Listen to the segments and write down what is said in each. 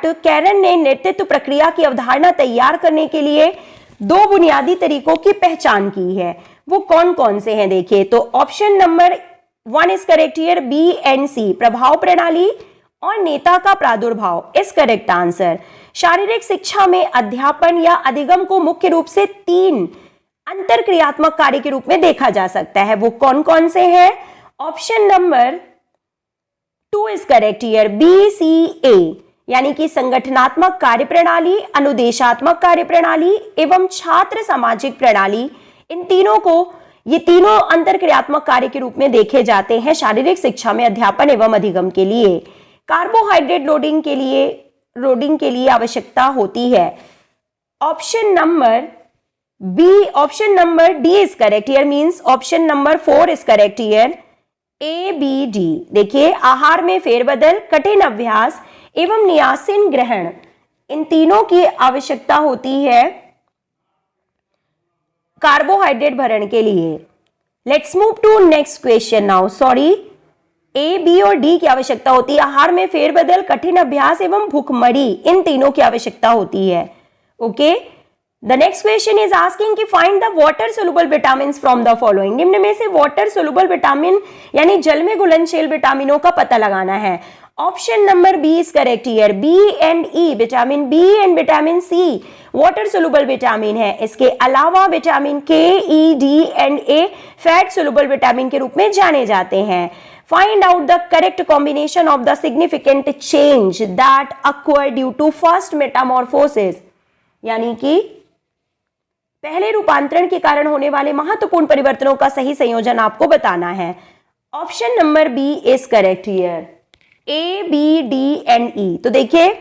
That Karen ने नेतृत्व प्रक्रिया की अवधारणा तैयार करने के लिए दो बुनियादी तरीकों की पहचान की है। वो कौन कौन से हैं देखिए, तो option number 1 is correct here, B and C, प्रभाव प्रणाली और नेता का प्रादुर्भाव इज करेक्ट आंसर। शारीरिक शिक्षा में अध्यापन या अधिगम को मुख्य रूप से 3 अंतरक्रियात्मक कार्य के रूप में देखा जा सकता है। वो कौन कौन से हैं? Option number 2 is correct here, B C A, यानी कि संगठनात्मक कार्यप्रणाली, अनुदेशात्मक कार्यप्रणाली एवं छात्र सामाजिक प्रणाली। इन तीनों को, ये तीनों अंतरक्रियात्मक कार्य के रूप में देखे जाते हैं शारीरिक शिक्षा में अध्यापन एवं अधिगम के लिए। कार्बोहाइड्रेट लोडिंग के लिए आवश्यकता होती है। Option number B, option number D is correct here, means option number 4 is correct here, A B D. देखिए, आहार में फेरबदल, कठिन अभ्यास एवं नियासिन ग्रहण, इन तीनों की आवश्यकता होती है कार्बोहाइड्रेट भरण के लिए। Let's move to next question now. Sorry, A B और डी की आवश्यकता होती है, आहार में फेरबदल, कठिन अभ्यास एवं भूखमरी, इन तीनों की आवश्यकता होती है। Okay, the next question is asking कि find the water soluble vitamin from the following. निम्न में से वाटर सोलुबल विटामिन यानी जल में घुलनशील विटामिनों का पता लगाना है। Option number B is correct here, B and E, vitamin B and vitamin C water soluble vitamin है। इसके अलावा vitamin K, E, D and A fat soluble vitamin के रूप में जाने जाते हैं। Find out the correct combination of the significant change that occur due to first metamorphosis, यानी कि पहले रूपांतरण के कारण होने वाले महत्वपूर्ण परिवर्तनों का सही संयोजन आपको बताना है। Option number B is correct here, A B D and E. तो देखिए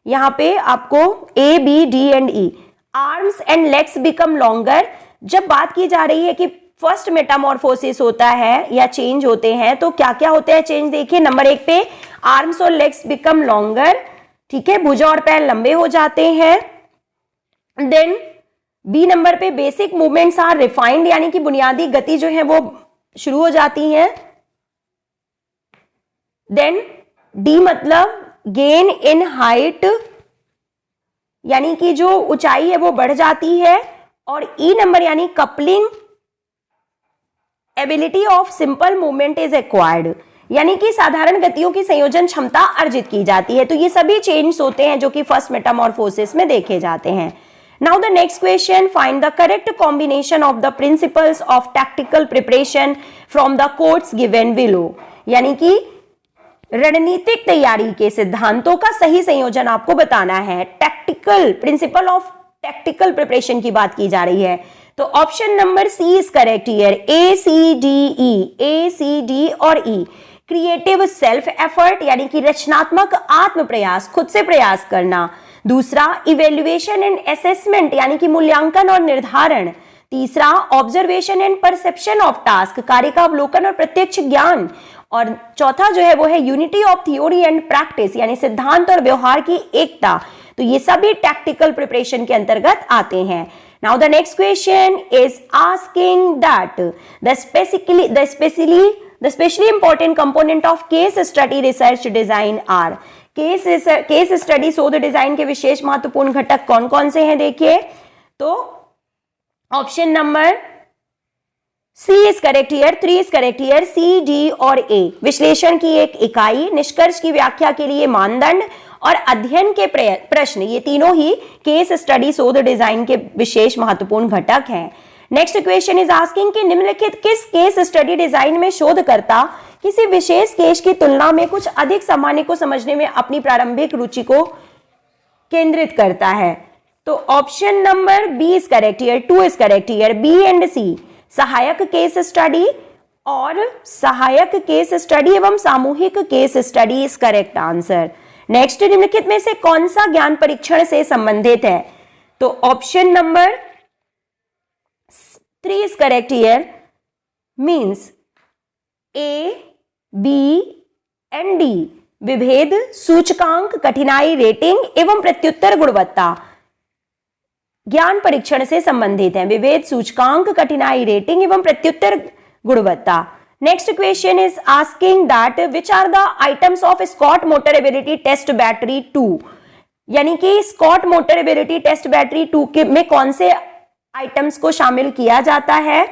यहां पे आपको A B D and E, arms and legs become longer. जब बात की जा रही है कि फर्स्ट मेटामॉर्फोसिस होता है या चेंज होते हैं, तो क्या क्या होते हैं चेंज? देखिए, नंबर 1 पे आर्म्स और लेग्स बिकम लॉन्गर, ठीक है, भुजा और पैर लंबे हो जाते हैं। देन बी नंबर पे बेसिक मूवमेंट्स आर रिफाइंड, यानी कि बुनियादी गति जो है वो शुरू हो जाती है। देन डी मतलब गेन इन हाइट, यानी कि जो ऊंचाई है वो बढ़ जाती है। और ई नंबर यानी coupling ability of simple movement is acquired, यानी कि साधारण गतियों की संयोजन क्षमता अर्जित की जाती है। तो ये सभी चेंज होते हैं जो कि फर्स्ट मेटामॉर्फोसिस में देखे जाते हैं। Now the next question, find the correct combination of the principles of tactical preparation from the quotes given below, यानी कि रणनीतिक तैयारी के सिद्धांतों का सही संयोजन आपको बताना है। Tactical principle of tactical preparation की बात की जा रही है। तो option number C is correct here, A C D E, A C D और ई। क्रिएटिव सेल्फ एफर्ट, यानी कि रचनात्मक आत्म प्रयास, खुद से प्रयास करना। दूसरा, इवेल्युएशन एंड असेसमेंट, यानी कि मूल्यांकन और निर्धारण। तीसरा, observation and perception of task, कार्य का अवलोकन और प्रत्यक्ष ज्ञान। और चौथा जो है वो है unity of theory and practice, यानी सिद्धांत और व्यवहार की एकता। तो ये सभी टैक्टिकल प्रिपरेशन के अंतर्गत आते हैं। Now the next question is asking that the specially important component of case study research design are. Case study शोध डिजाइन के विशेष महत्वपूर्ण घटक कौन कौन से हैं? देखिए, तो option number C is correct here, 3 is correct here, C D और ए। विश्लेषण की एक इकाई, निष्कर्ष की व्याख्या के लिए मानदंड और अध्ययन के प्रश्न, ये तीनों ही केस स्टडी शोध डिजाइन के विशेष महत्वपूर्ण घटक हैं। नेक्स्ट क्वेश्चन इज आस्किंग कि निम्नलिखित किस केस स्टडी डिजाइन में शोधकर्ता किसी विशेष केस की तुलना में कुछ अधिक सामान्य को समझने में अपनी प्रारंभिक रुचि को केंद्रित करता है? तो option number B is correct here, 2 is correct here, B and C, सहायक केस स्टडी और सहायक केस स्टडी एवं सामूहिक case study is correct answer. Next, निम्नलिखित में से कौन सा ज्ञान परीक्षण से संबंधित है? तो option number 3 is correct here, means A B and D, विभेद, सूचकांक, कठिनाई रेटिंग एवं प्रत्युत्तर गुणवत्ता ज्ञान परीक्षण से संबंधित है। विभेद, सूचकांक, कठिनाई रेटिंग एवं प्रत्युत्तर गुणवत्ता। Next question is asking that which are the items of Scott motor ability test battery 2। यानी कि Scott motor ability test battery 2 के में कौन से आइटम्स को शामिल किया जाता है?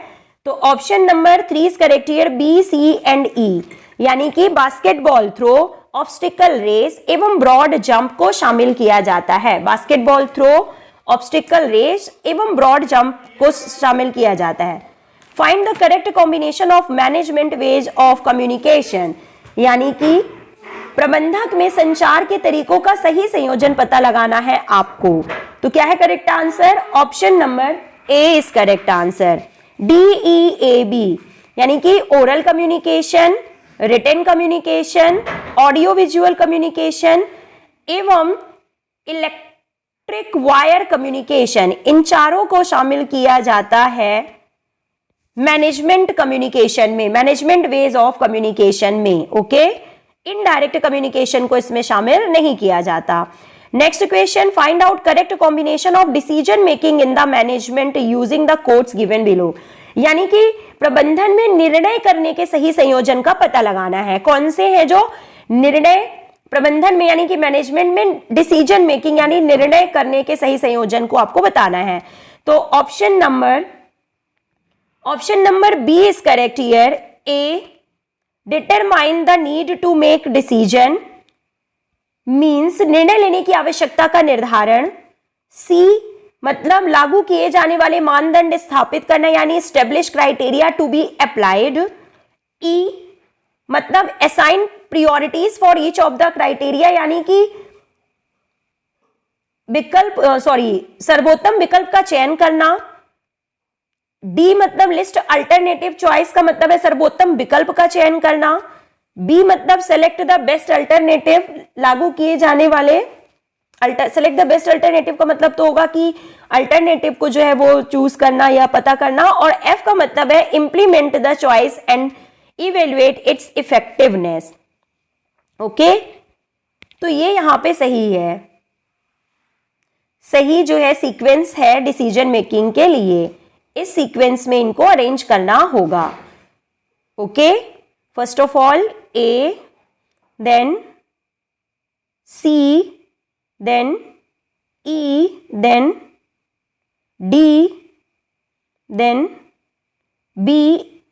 तो option number 3 is correct here, B, C and E, यानी कि बास्केटबॉल थ्रो, ऑब्स्टिकल रेस एवं ब्रॉड जंप को शामिल किया जाता है। बास्केटबॉल थ्रो, ऑब्स्टिकल रेस एवं ब्रॉड जंप को शामिल किया जाता है। Find the correct combination of management ways of communication, यानी कि प्रबंधक में संचार के तरीकों का सही संयोजन पता लगाना है आपको। तो क्या है correct answer? Option number A is correct answer, DEAB, यानी कि oral communication, written communication, audio visual communication एवं इलेक्ट्रिक वायर कम्युनिकेशन, इन चारों को शामिल किया जाता है मैनेजमेंट कम्युनिकेशन में, मैनेजमेंट वेज ऑफ कम्युनिकेशन में। ओके, इनडायरेक्ट कम्युनिकेशन को इसमें शामिल नहीं किया जाता। Next question, find out correct combination of decision making in the management using the codes given below, यानी कि प्रबंधन में निर्णय करने के सही संयोजन का पता लगाना है। कौन से हैं जो निर्णय प्रबंधन में यानी कि मैनेजमेंट में डिसीजन मेकिंग यानी निर्णय करने के सही संयोजन को आपको बताना है। तो option number B is correct here, A, determine the need to make decision, means निर्णय लेने की आवश्यकता का निर्धारण। सी, मतलब लागू किए जाने वाले मानदंड स्थापित करना यानी establish criteria to be applied. E, मतलब assign priorities for each of the criteria, यानी कि सर्वोत्तम विकल्प का चयन करना। डी, मतलब लिस्ट अल्टरनेटिव चॉइस का मतलब है सर्वोत्तम विकल्प का चयन करना। बी, मतलब सेलेक्ट द बेस्ट अल्टरनेटिव, लागू किए जाने वाले सेलेक्ट द बेस्ट अल्टरनेटिव का मतलब तो होगा कि अल्टरनेटिव को जो है वो चूज करना या पता करना। और एफ का मतलब है implement the choice and evaluate it's effectiveness. Okay, तो ये यहां पे सही है, सही जो है सीक्वेंस है डिसीजन मेकिंग के लिए, इस सीक्वेंस में इनको अरेंज करना होगा। Okay, first of all A, then C, then E, then D, then B,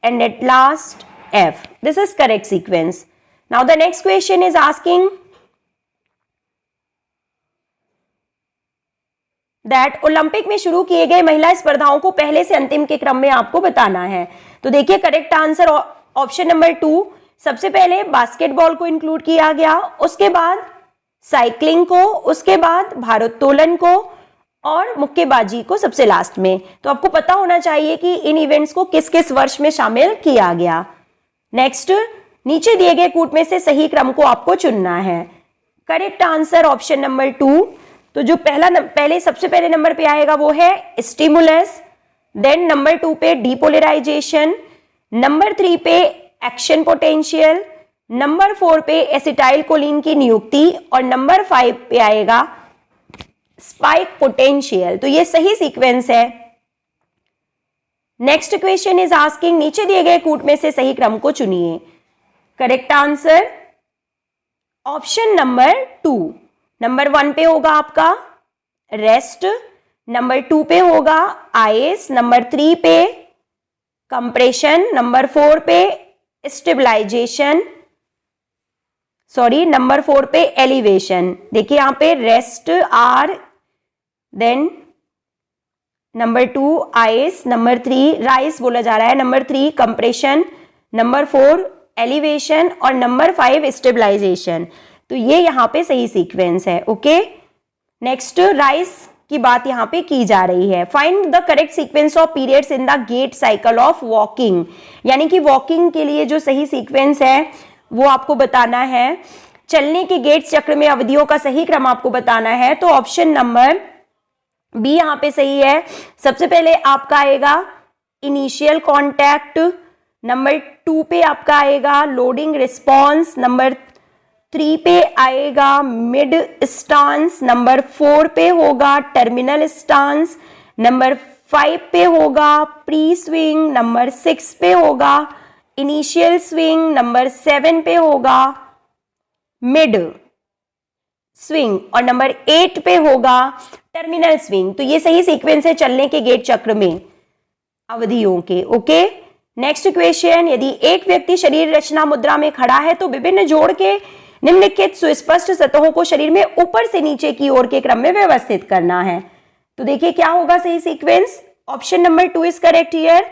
and at last F. This is correct sequence. Now the next question is asking that Olympic में शुरू किए गए महिला स्पर्धाओं को पहले से अंतिम के क्रम में आपको बताना है। तो देखिए करेक्ट आंसर ऑप्शन नंबर 2, सबसे पहले बास्केटबॉल को इंक्लूड किया गया, उसके बाद साइकिलिंग को, उसके बाद भारोत्तोलन को और मुक्केबाजी को सबसे लास्ट में। तो आपको पता होना चाहिए कि इन इवेंट्स को किस किस वर्ष में शामिल किया गया। नेक्स्ट, नीचे दिए गए कूट में से सही क्रम को आपको चुनना है। करेक्ट आंसर ऑप्शन नंबर 2, तो जो सबसे पहले नंबर पे आएगा वो है स्टिमुलस, देन नंबर 2 पे डीपोलराइजेशन, नंबर 3 पे एक्शन पोटेंशियल, नंबर 4 पे एसिटाइल कोलिन की नियुक्ति और नंबर 5 पे आएगा स्पाइक पोटेंशियल। तो ये सही सीक्वेंस है। नेक्स्ट क्वेश्चन इज आस्किंग, नीचे दिए गए कूट में से सही क्रम को चुनिए। Correct answer option number 2, number 1 पे होगा आपका रेस्ट, नंबर 2 पे होगा आइस, नंबर 3 पे कंप्रेशन, नंबर 4 पे स्टेबलाइजेशन, नंबर 4 पे एलिवेशन। देखिए यहां पे rest R, then number 2 ice, number 3 rice बोला जा रहा है, नंबर 3 कंप्रेशन, नंबर 4 एलिवेशन और नंबर 5 स्टेबलाइजेशन। तो ये यहां पे सही सीक्वेंस है। ओके, नेक्स्ट राइस की बात यहां पे की जा रही है। Find the correct sequence of periods in the gait cycle of walking, यानी कि वॉकिंग के लिए जो सही सीक्वेंस है वो आपको बताना है। चलने के गेट चक्र में अवधियों का सही क्रम आपको बताना है। तो ऑप्शन नंबर बी यहां पे सही है। सबसे पहले आपका आएगा इनिशियल कांटेक्ट, नंबर 2 पे आपका आएगा लोडिंग रिस्पॉन्स, नंबर 3 पे आएगा मिड स्टांस, नंबर 4 पे होगा टर्मिनल स्टांस, नंबर 5 पे होगा प्री स्विंग, नंबर 6 पे होगा इनिशियल स्विंग, नंबर 7 पे होगा मिड स्विंग और नंबर 8 पे होगा टर्मिनल स्विंग। तो ये सही सीक्वेंस है चलने के गेट चक्र में अवधियों के। ओके, नेक्स्ट क्वेश्चन, यदि एक व्यक्ति शरीर रचना मुद्रा में खड़ा है तो विभिन्न जोड़ के निम्नलिखित सुस्पष्ट सतहों को शरीर में ऊपर से नीचे की ओर के क्रम में व्यवस्थित करना है। तो देखिए क्या होगा सही sequence. Option number 2 is correct here.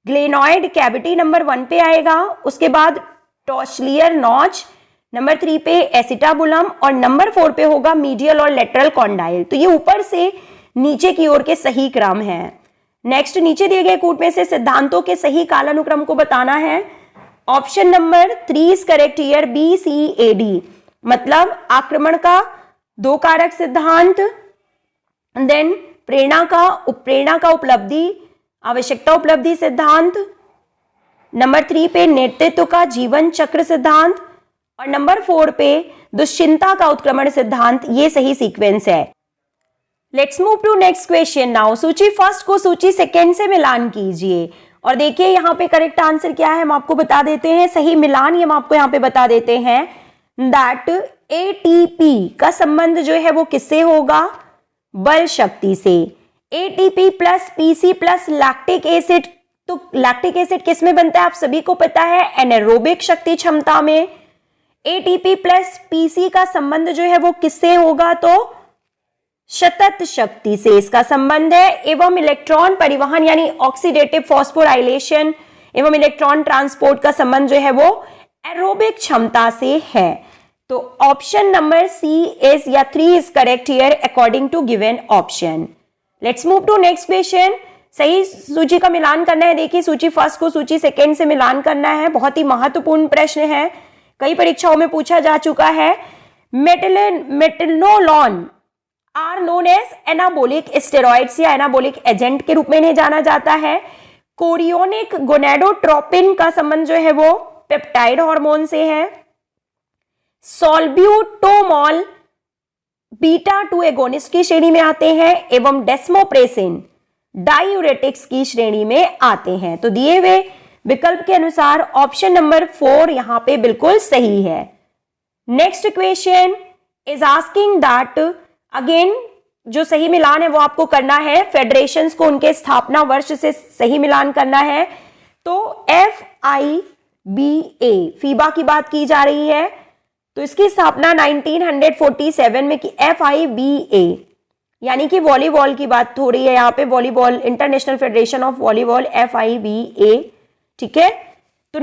Glenoid cavity number 1 पे आएगा, उसके बाद टॉशलियर नॉच, नंबर 3 पे एसिटाबुलम और नंबर 4 पे होगा मीडियल और लेटरल कॉन्डाइल। तो ये ऊपर से नीचे की ओर के सही क्रम है। नेक्स्ट, नीचे दिए गए कूट में से सिद्धांतों के सही कालानुक्रम को बताना है। Option number 3 is correct here, BCAD, मतलब आक्रमण का 2 कारक सिद्धांत, देन प्रेरणा का उपलब्धि आवश्यकता उपलब्धि सिद्धांत, नंबर 3 पे नेतृत्व का जीवन चक्र सिद्धांत और नंबर 4 पे दुश्चिंता का उत्क्रमण सिद्धांत। ये सही सीक्वेंस है। Let's move to next question now. सूची फर्स्ट को सूची सेकेंड से मिलान कीजिए और देखिए यहाँ पे करेक्ट आंसर क्या है हम आपको बता देते हैं। सही मिलान हम आपको यहाँ पे बता देते हैं दैट ATP का संबंध जो है वो किससे होगा, बल शक्ति से। ATP plus PC plus lactic acid, तो लैक्टिक एसिड किस में बनता है आप सभी को पता है, एनारोबिक शक्ति क्षमता में। ATP प्लस PC का संबंध जो है वो किससे होगा, तो सतत शक्ति से इसका संबंध है। एवं इलेक्ट्रॉन परिवहन यानी ऑक्सीडेटिव फॉस्फोराइलेशन एवं इलेक्ट्रॉन ट्रांसपोर्ट का संबंध जो है वो एरोबिक क्षमता से है। तो ऑप्शन नंबर C इज या 3 is correct here according to given option. Let's move to next question. सही सूची का मिलान करना है। देखिए सूची फर्स्ट को सूची सेकेंड से मिलान करना है। बहुत ही महत्वपूर्ण प्रश्न है, कई परीक्षाओं में पूछा जा चुका है। Metenolone are known as anabolic steroids या एनाबोलिक एजेंट के रूप में इन्हें जाना जाता है। कोरियोनिक गोनेडोट्रोपिन का संबंध जो है वो पेप्टाइड हार्मोन से है। सॉल्ब्यूटोमॉल बीटा 2 एगोनिस्ट की श्रेणी में आते हैं एवं डेस्मोप्रेसिन डायूरेटिक्स की श्रेणी में आते हैं। तो दिए हुए विकल्प के अनुसार ऑप्शन नंबर 4 यहां पे बिल्कुल सही है। Next question is asking that, again जो सही मिलान है वो आपको करना है। फेडरेशंस को उनके स्थापना वर्ष से सही मिलान करना है। तो FIBA फीबा की बात की जा रही है, तो इसकी स्थापना 1947 में की। FIBA यानी कि वॉलीबॉल की बात हो रही है यहाँ पे, volleyball international federation of volleyball FIBA, ठीक है। तो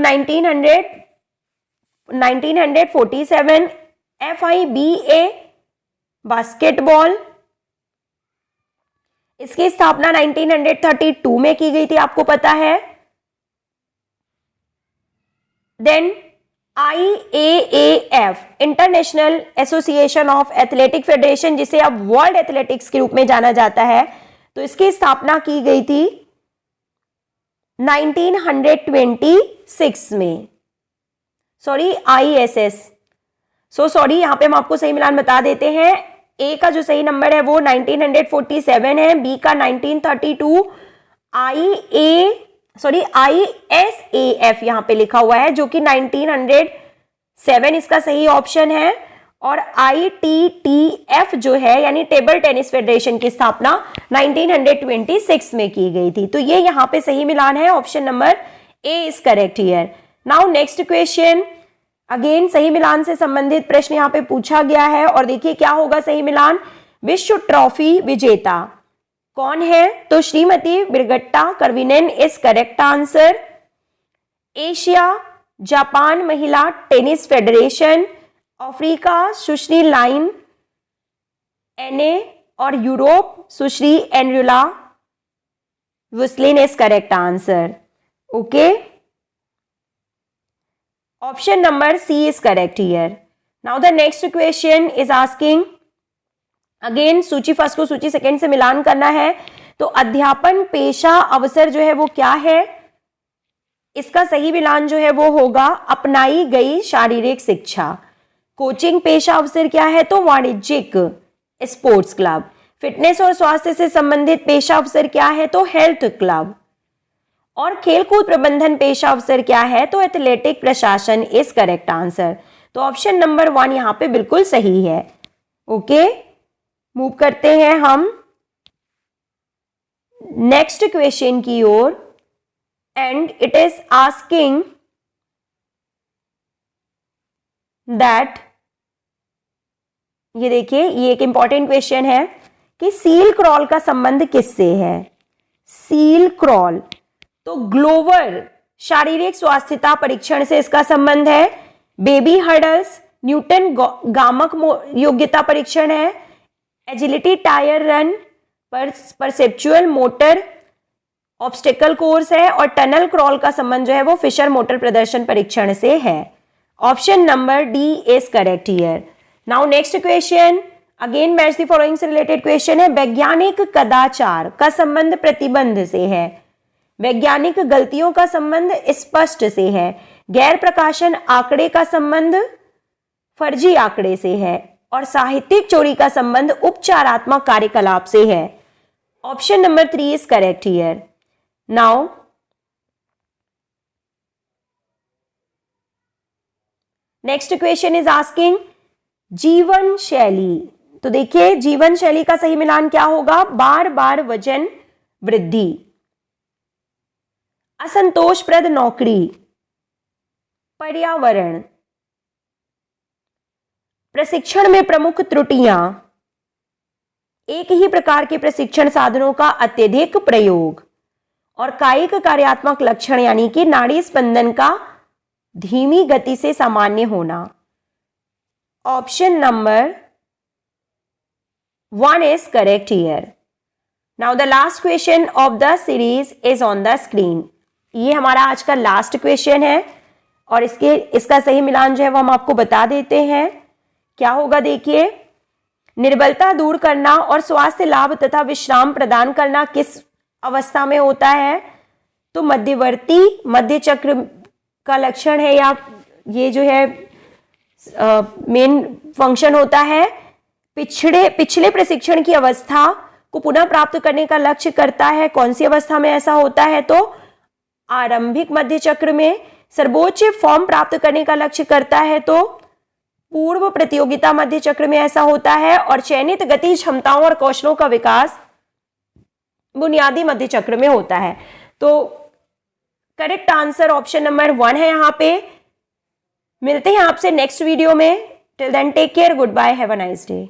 1947 FIBA बास्केटबॉल, इसकी स्थापना 1932 में की गई थी, आपको पता है। Then IAAF international association of athletic federation, जिसे अब वर्ल्ड एथलेटिक्स के रूप में जाना जाता है, तो इसकी स्थापना की गई थी 1926 में। सॉरी ISS, सॉरी यहाँ पे हम आपको सही मिलान बता देते हैं। A का जो सही नंबर है वो 1947 है, B का 1932, ISAF यहाँ पे लिखा हुआ है जो कि 1907 इसका सही ऑप्शन है। और ITTF जो है यानी टेबल टेनिस फेडरेशन की स्थापना 1926 में की गई थी। तो ये यहाँ पे सही मिलान है, option number A is correct here. Now next question, again सही मिलान से संबंधित प्रश्न यहाँ पे पूछा गया है और देखिए क्या होगा सही मिलान। विश्व ट्रॉफी विजेता कौन है, तो श्रीमती Birgitta Karvinen is correct answer. Asia Japan महिला टेनिस फेडरेशन, अफ्रीका सुश्री लाइन एने और यूरोप सुश्री एनरुला वुस्लिन is correct answer. Okay, option number C is correct here. Now the next question is asking, again सूची फर्स्ट को सूची second से मिलान करना है। तो अध्यापन पेशा अवसर जो है वो क्या है, इसका सही मिलान जो है वो होगा अपनाई गई शारीरिक शिक्षा। कोचिंग पेशा अवसर क्या है, तो वाणिज्यिक स्पोर्ट्स क्लब। फिटनेस और स्वास्थ्य से संबंधित पेशा अवसर क्या है, तो हेल्थ क्लब। और खेलकूद प्रबंधन पेशा अवसर क्या है, तो एथलेटिक प्रशासन इज करेक्ट आंसर। तो ऑप्शन नंबर 1 यहाँ पे बिल्कुल सही है। ओके, मूव करते हैं हम नेक्स्ट क्वेश्चन की ओर, and it is asking that, ये देखिए ये एक इंपॉर्टेंट क्वेश्चन है कि सील क्रॉल का संबंध किससे है। सील क्रॉल तो ग्लोवर शारीरिक स्वास्थ्यता परीक्षण से इसका संबंध है। बेबी हर्डल्स न्यूटन गामक योग्यता परीक्षण है। Agility tyre run perceptual motor obstacle course है। और टनल क्रॉल का संबंध जो है वो फिशर मोटर प्रदर्शन परीक्षण से है। Option number D is correct here. Now next question, again match the following से रिलेटेड क्वेश्चन है। वैज्ञानिक कदाचार का संबंध प्रतिबंध से है। वैज्ञानिक गलतियों का संबंध स्पष्ट से है। गैर प्रकाशन आंकड़े का संबंध फर्जी आंकड़े से है। और साहित्यिक चोरी का संबंध उपचारात्मक कार्यकलाप से है। Option number 3 is correct here. Now next question is asking जीवन शैली। तो देखिए जीवन शैली का सही मिलान क्या होगा। बार बार वजन वृद्धि, असंतोषप्रद नौकरी, पर्यावरण, प्रशिक्षण में प्रमुख त्रुटियां, एक ही प्रकार के प्रशिक्षण साधनों का अत्यधिक प्रयोग, और कायिक कार्यात्मक लक्षण यानी कि नाड़ी स्पंदन का धीमी गति से सामान्य होना। Option number 1 is correct here. Now the last question of the series is on the screen. ये हमारा आज का लास्ट क्वेश्चन है और इसका सही मिलान जो है वो हम आपको बता देते हैं। क्या होगा देखिए, निर्बलता दूर करना और स्वास्थ्य लाभ तथा विश्राम प्रदान करना किस अवस्था में होता है। तो मध्यवर्ती मध्य चक्र का लक्षण है, या ये जो है मेन फंक्शन होता है। पिछले प्रशिक्षण की अवस्था को पुनः प्राप्त करने का लक्ष्य करता है। कौन सी अवस्था में ऐसा होता है, तो आरंभिक मध्य चक्र में। सर्वोच्च फॉर्म प्राप्त करने का लक्ष्य करता है तो पूर्व प्रतियोगिता मध्य चक्र में ऐसा होता है। और चयनित गति क्षमताओं और कौशलों का विकास बुनियादी मध्य चक्र में होता है। तो करेक्ट आंसर ऑप्शन नंबर 1 है यहां पे। मिलते हैं आपसे नेक्स्ट वीडियो में। Till then take care, good bye, have a nice day.